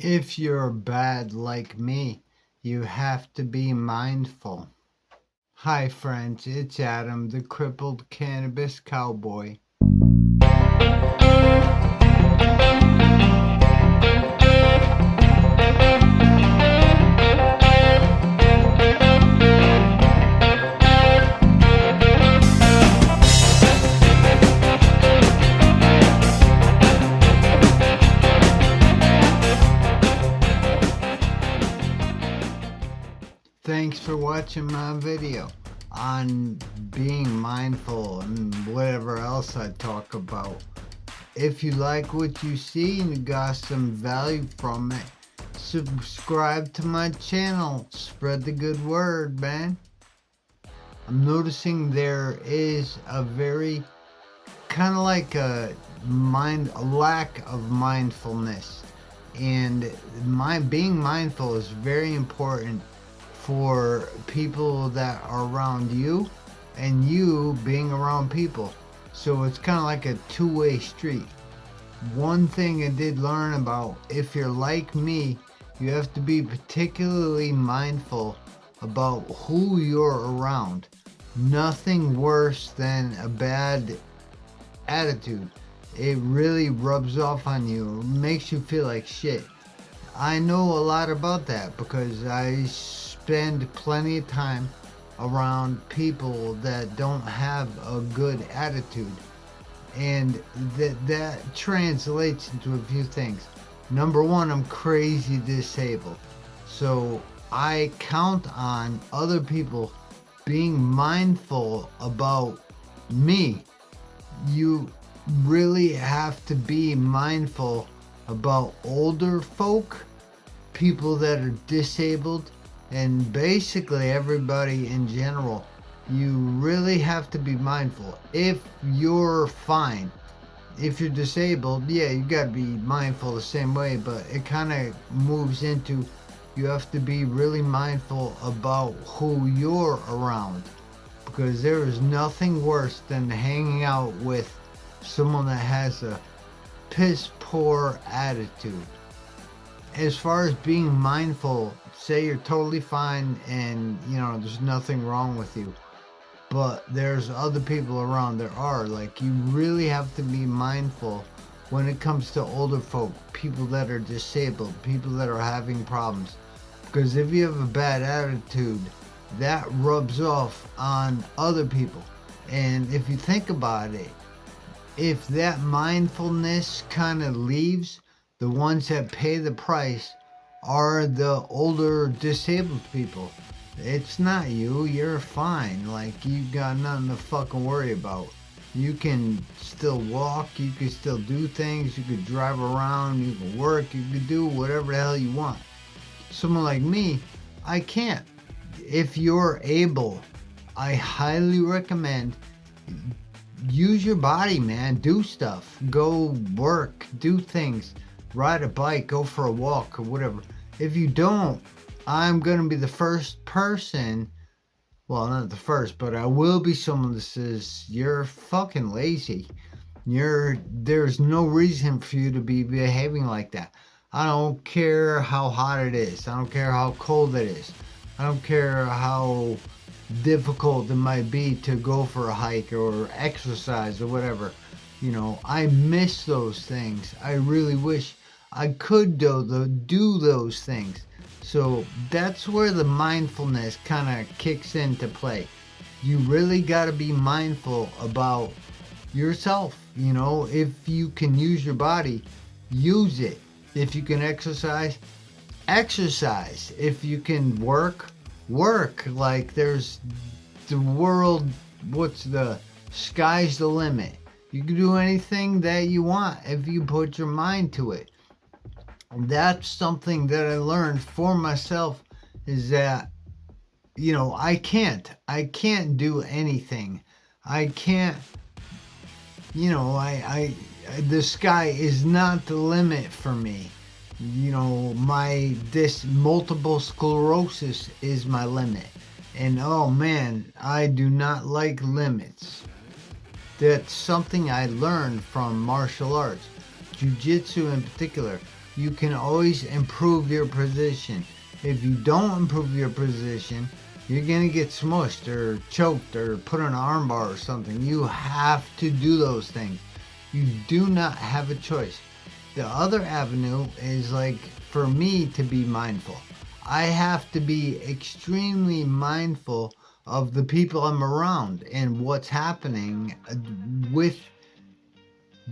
If you're bad like me, you have to be mindful. Hi, friends, it's Adam, the crippled cannabis cowboy. Thanks for watching my video on being mindful and whatever else I talk about. If you like what you see and you got some value from it, subscribe to my channel. Spread the good word, man. I'm noticing there is a very kind of like a lack of mindfulness, and being mindful is very important for people that are around you and you being around people. So it's kind of like a two-way street. One thing I did learn about, if you're like me, you have to be particularly mindful about who you're around. Nothing worse than a bad attitude. It really rubs off on you. It makes you feel like shit. I know a lot about that because I spend plenty of time around people that don't have a good attitude, and that translates into a few things. Number one, I'm crazy disabled, so I count on other people being mindful about me. You really have to be mindful about older folk, people that are disabled, and basically everybody in general. You really have to be mindful. If you're fine, if you're disabled, yeah, you got to be mindful the same way, but it kind of moves into you have to be really mindful about who you're around, because there is nothing worse than hanging out with someone that has a piss poor attitude. As far as being mindful, say you're totally fine and there's nothing wrong with you, but there's other people around. There are, like, you really have to be mindful when it comes to older folk, people that are disabled, people that are having problems, because if you have a bad attitude, that rubs off on other people. And if you think about it, if that mindfulness kind of leaves, the ones that pay the price are the older disabled people. It's not you. You're fine. Like, you got nothing to fucking worry about. You can still walk. You can still do things. You could drive around. You can work. You can do whatever the hell you want. Someone like me, I can't. If you're able, I highly recommend use your body, man. Do stuff. Go work. Do things. Ride a bike. Go for a walk or whatever. If you don't, I'm going to be the first person, well, not the first, but I will be someone that says, you're fucking lazy. There's no reason for you to be behaving like that. I don't care how hot it is. I don't care how cold it is. I don't care how difficult it might be to go for a hike or exercise or whatever. I miss those things. I really wish I could do those things. So that's where the mindfulness kind of kicks into play. You really got to be mindful about yourself. If you can use your body, use it. If you can exercise, exercise. If you can work, work. Like, there's the world, sky's the limit. You can do anything that you want if you put your mind to it. That's something that I learned for myself, is that I can't do anything. I can't, the sky is not the limit for me. This multiple sclerosis is my limit, and oh man, I do not like limits. That's something I learned from martial arts, jiu-jitsu in particular. you can always improve your position. If you don't improve your position, you're going to get smushed or choked or put on an armbar or something. You have to do those things. You do not have a choice. The other avenue is like for me to be mindful. I have to be extremely mindful of the people I'm around and what's happening with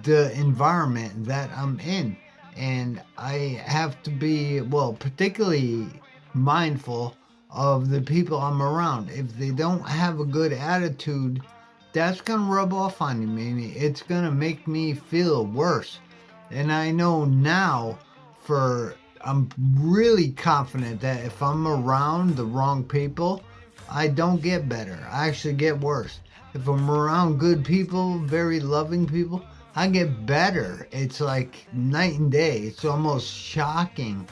the environment that I'm in. And I have to be, well, particularly mindful of the people I'm around. If they don't have a good attitude, that's going to rub off on me. It's going to make me feel worse. And I know now I'm really confident that if I'm around the wrong people, I don't get better. I actually get worse. If I'm around good people, very loving people, I get better. It's like night and day. It's almost shocking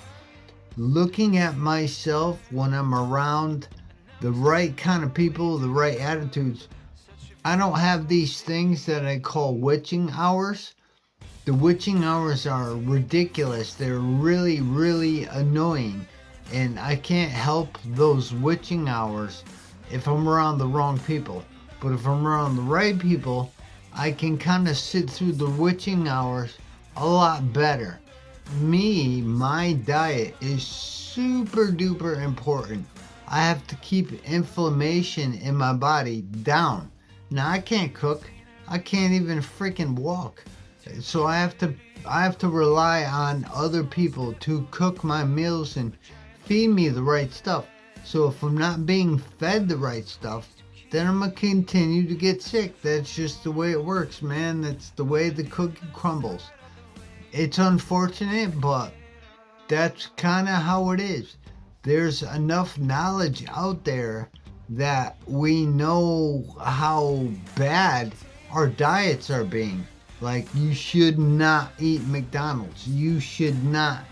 looking at myself when I'm around the right kind of people, the right attitudes. I don't have these things that I call witching hours. The witching hours are ridiculous. They're really, really annoying. And I can't help those witching hours if I'm around the wrong people. But if I'm around the right people, I can kind of sit through the witching hours a lot better. My diet is super duper important. I have to keep inflammation in my body down. Now I can't cook. I can't even freaking walk. So I have to rely on other people to cook my meals and feed me the right stuff. So if I'm not being fed the right stuff, then I'm going to continue to get sick. That's just the way it works, man. That's the way the cookie crumbles. It's unfortunate, but that's kind of how it is. There's enough knowledge out there that we know how bad our diets are being. Like, you should not eat McDonald's. You should not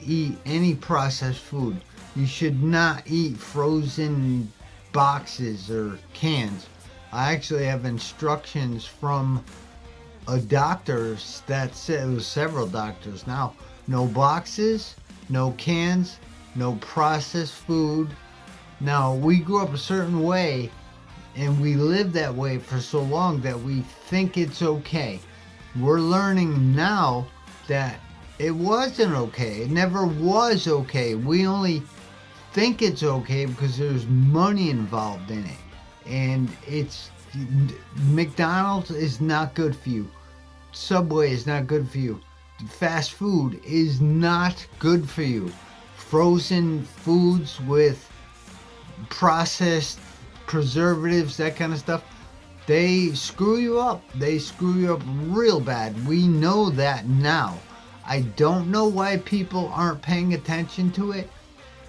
eat any processed food. You should not eat frozen boxes or cans. I actually have instructions from a doctor that said, it was several doctors now, no boxes, no cans, no processed food. Now, we grew up a certain way and we lived that way for so long that we think it's okay. We're learning now that it wasn't okay. It never was okay. We only think it's okay because there's money involved in it. And McDonald's is not good for you. Subway is not good for you. Fast food is not good for you. Frozen foods with processed preservatives, that kind of stuff, they screw you up. They screw you up real bad. We know that now. I don't know why people aren't paying attention to it.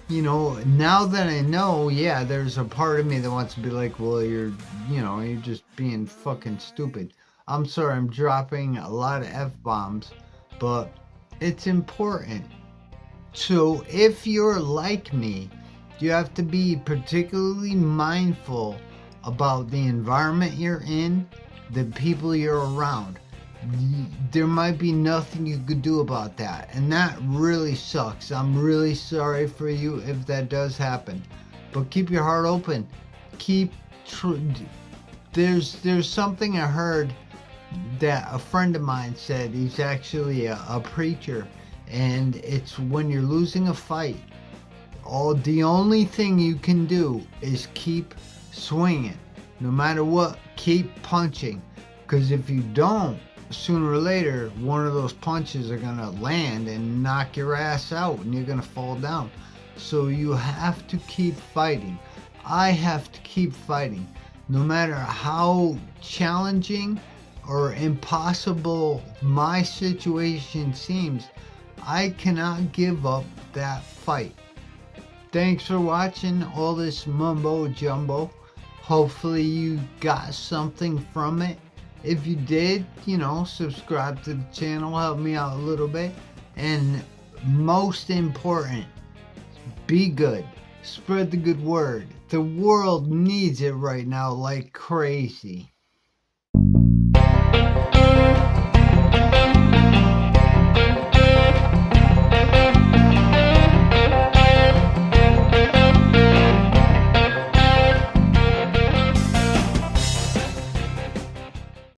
You know, now that I know, yeah, there's a part of me that wants to be like, well, you're just being fucking stupid. I'm sorry, I'm dropping a lot of F-bombs, but it's important. So if you're like me, you have to be particularly mindful about the environment you're in, the people you're around. There might be nothing you could do about that, and that really sucks. I'm really sorry for you if that does happen, but keep your heart open. There's something I heard that a friend of mine said. He's actually a preacher, and it's when you're losing a fight, the only thing you can do is keep swinging. No matter what, keep punching, because if you don't, sooner or later, one of those punches are going to land and knock your ass out and you're going to fall down. So you have to keep fighting. I have to keep fighting. No matter how challenging or impossible my situation seems, I cannot give up that fight. Thanks for watching all this mumbo jumbo. Hopefully you got something from it. If you did, subscribe to the channel, help me out a little bit. And most important, be good. Spread the good word. The world needs it right now like crazy.